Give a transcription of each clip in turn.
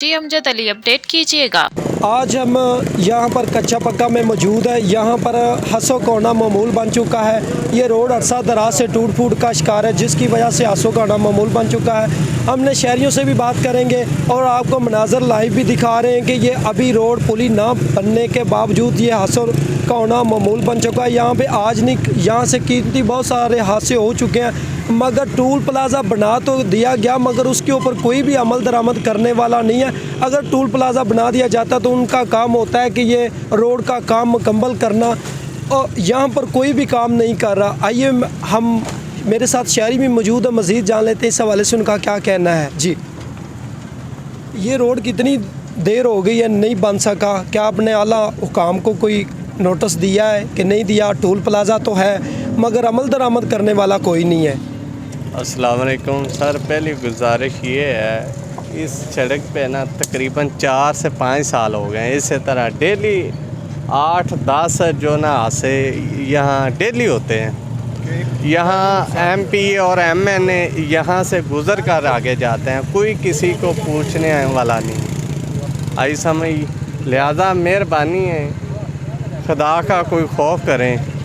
जी Amjad Ali, update कीजिएगा। आज हम यहाँ पर कच्चा पक्का में मौजूद है। यहाँ पर हंसो कोना मामूल बन चुका है। ये रोड अरसा दराज से टूट फूट का शिकार है, जिसकी वजह से हंसो कोना मामूल बन चुका है। हमने शहरियों से भी बात करेंगे और आपको मनाजर लाइव भी दिखा रहे हैं कि ये अभी रोड पुली ना बनने के बावजूद ये हंसो कोना मामूल बन चुका है। यहाँ पे आज नहीं, यहाँ से कीमती बहुत सारे हादसे हो चुके हैं, मगर टूल प्लाज़ा बना तो दिया गया मगर उसके ऊपर कोई भी अमल दरामद करने वाला नहीं है। अगर टूल प्लाज़ा बना दिया जाता तो उनका काम होता है कि ये रोड का काम मुकम्मल करना, और यहाँ पर कोई भी काम नहीं कर रहा। आइए हम, मेरे साथ शहरी भी मौजूद है, मज़ीद जान लेते हैं इस हवाले से उनका क्या कहना है। जी, ये रोड कितनी देर हो गई है नहीं बन सका, क्या आपने आला हुकाम को कोई नोटिस दिया है कि नहीं दिया? टूल प्लाज़ा तो है मगर अमल दरामद करने वाला कोई नहीं है। अस्सलाम वालेकुम सर, पहली गुजारिश ये है, इस सड़क पे ना तकरीबन 4 से 5 साल हो गए हैं। इसी तरह डेली 8-10 जो ना हादसे यहाँ डेली होते हैं। यहाँ एमपी और एमएनए यहाँ से गुज़र कर आगे जाते हैं, कोई किसी को पूछने वाला नहीं। आई समझ, लिहाजा मेहरबानी है, खुदा का कोई खौफ करें।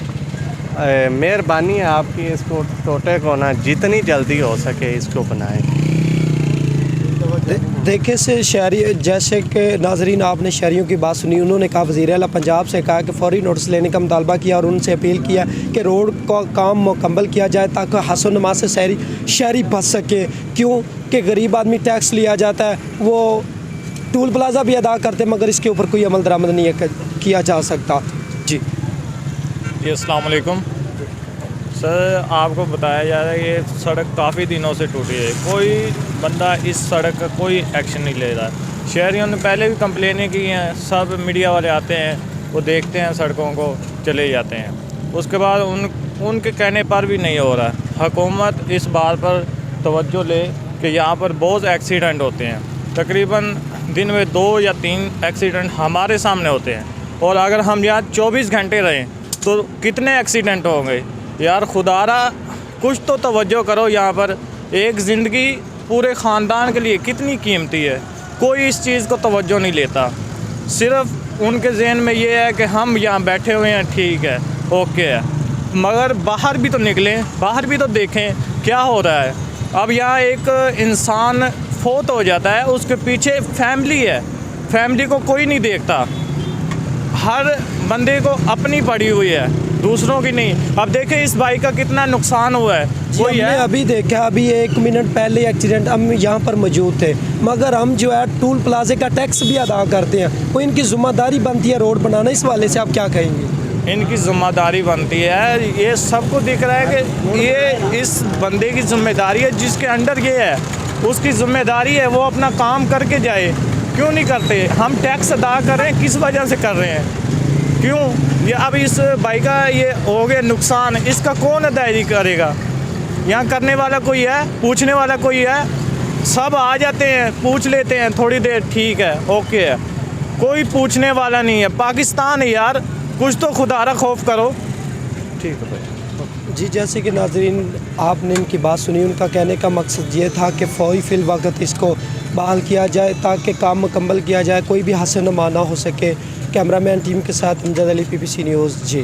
मेहरबानी है आपकी, इसको टोटे को ना जितनी जल्दी हो सके इसको बनाएं। देखे से शहरी, जैसे कि नाजरीन आपने शहरियों की बात सुनी, उन्होंने कहा वज़ीर आला पंजाब से कहा कि फ़ौरी नोटिस लेने का मुतालबा किया और उनसे अपील किया कि रोड का काम मुकम्मल किया जाए ताकि हसो नमा से शहरी बच सके। क्यों कि गरीब आदमी टैक्स लिया जाता है, वो टूल प्लाज़ा भी अदा करते मगर इसके ऊपर कोई अमल दरामद नहीं किया जा सकता। जी अस्सलाम वालेकुम सर, आपको बताया जा रहा है ये सड़क काफ़ी दिनों से टूटी है, कोई बंदा इस सड़क का कोई एक्शन नहीं ले रहा। शहरियों ने पहले भी कंप्लेनें की हैं, सब मीडिया वाले आते हैं, वो देखते हैं सड़कों को, चले जाते हैं। उसके बाद उनके कहने पर भी नहीं हो रहा। हुकूमत इस बात पर तवज्जो ले कि यहाँ पर बहुत एक्सीडेंट होते हैं, तकरीबन दिन में 2 या 3 एक्सीडेंट हमारे सामने होते हैं, और अगर हम यहाँ 24 घंटे रहें तो कितने एक्सीडेंट होंगे यार। खुदारा कुछ तो तवज्जो करो, यहाँ पर एक ज़िंदगी पूरे ख़ानदान के लिए कितनी कीमती है, कोई इस चीज़ को तवज्जो नहीं लेता। सिर्फ उनके ज़हन में ये है कि हम यहाँ बैठे हुए हैं, ठीक है, ओके है, मगर बाहर भी तो निकलें, बाहर भी तो देखें क्या हो रहा है। अब यहाँ एक इंसान फोत हो जाता है, उसके पीछे फैमिली है, फैमिली को कोई नहीं देखता, हर बंदे को अपनी पड़ी हुई है, दूसरों की नहीं। अब देखें इस बाइक का कितना नुकसान हुआ है। कोई है अभी देखा, अभी 1 मिनट पहले एक्सीडेंट, हम यहाँ पर मौजूद थे मगर हम जो है टूल प्लाज़े का टैक्स भी अदा करते हैं, वो इनकी ज़िम्मेदारी बनती है रोड बनाना। इस वाले से आप क्या कहेंगे? इनकी ज़िम्मेदारी बनती है, ये सबको दिख रहा है कि ये इस बंदे की ज़िम्मेदारी है, जिसके अंडर ये है उसकी ज़िम्मेदारी है, वो अपना काम करके जाए। क्यों नहीं करते? हम टैक्स अदा कर रहे हैं, किस वजह से कर रहे हैं, क्यों? ये अब इस बाइक का ये हो गया नुकसान, इसका कौन अदायगी करेगा? यहाँ करने वाला कोई है, पूछने वाला कोई है? सब आ जाते हैं, पूछ लेते हैं थोड़ी देर, ठीक है, ओके है, कोई पूछने वाला नहीं है। पाकिस्तान है यार, कुछ तो खुदारा खौफ करो। ठीक है भाई। जी, जैसे कि नाजरीन आपने इनकी बात सुनी, उनका कहने का मकसद ये था कि फ़ौरी फिल वक्त इसको बहाल किया जाए ताकि काम मुकम्मल किया जाए, कोई भी हादसा नुमा ना हो सके। कैमरामैन टीम के साथ अमजद अली, PPC न्यूज़। जी।